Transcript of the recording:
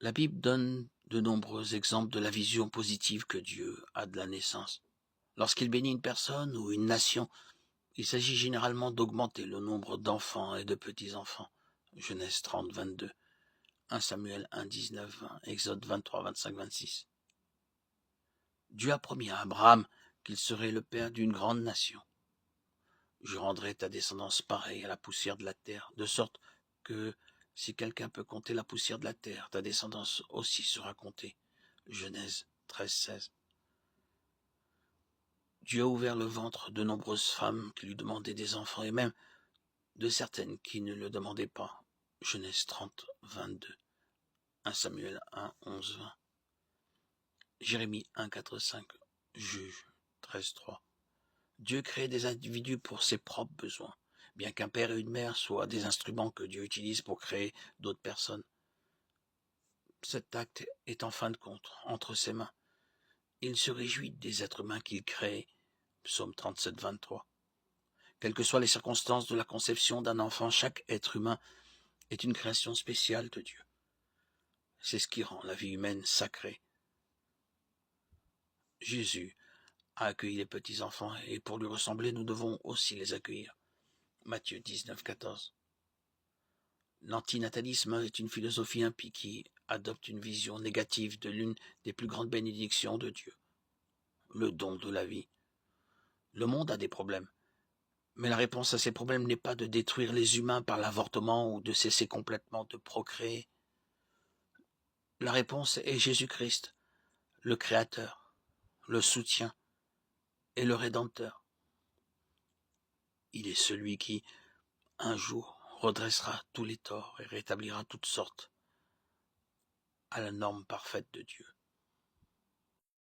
La Bible donne de nombreux exemples de la vision positive que Dieu a de la naissance. Lorsqu'il bénit une personne ou une nation, il s'agit généralement d'augmenter le nombre d'enfants et de petits-enfants. Genèse 30, 22, 1 Samuel 1, 19, 20, Exode 23, 25, 26. Dieu a promis à Abraham qu'il serait le père d'une grande nation. Je rendrai ta descendance pareille à la poussière de la terre, de sorte que si quelqu'un peut compter la poussière de la terre, ta descendance aussi sera comptée. Genèse 13, 16. Dieu a ouvert le ventre de nombreuses femmes qui lui demandaient des enfants et même de certaines qui ne le demandaient pas. Genèse 30, 22. 1 Samuel 1, 11, 20. Jérémie 1, 4, 5. Juge 13, 3. Dieu crée des individus pour ses propres besoins, bien qu'un père et une mère soient des instruments que Dieu utilise pour créer d'autres personnes. Cet acte est en fin de compte entre ses mains. Il se réjouit des êtres humains qu'il crée. Psaume 37, 23. Quelles que soient les circonstances de la conception d'un enfant, chaque être humain est une création spéciale de Dieu. C'est ce qui rend la vie humaine sacrée. Jésus a accueilli les petits-enfants et pour lui ressembler, nous devons aussi les accueillir. Matthieu 19, 14. L'antinatalisme est une philosophie impie qui adopte une vision négative de l'une des plus grandes bénédictions de Dieu, le don de la vie. Le monde a des problèmes, mais la réponse à ces problèmes n'est pas de détruire les humains par l'avortement ou de cesser complètement de procréer. La réponse est Jésus-Christ, le Créateur, le soutien et le Rédempteur. Il est celui qui, un jour, redressera tous les torts et rétablira toutes sortes à la norme parfaite de Dieu.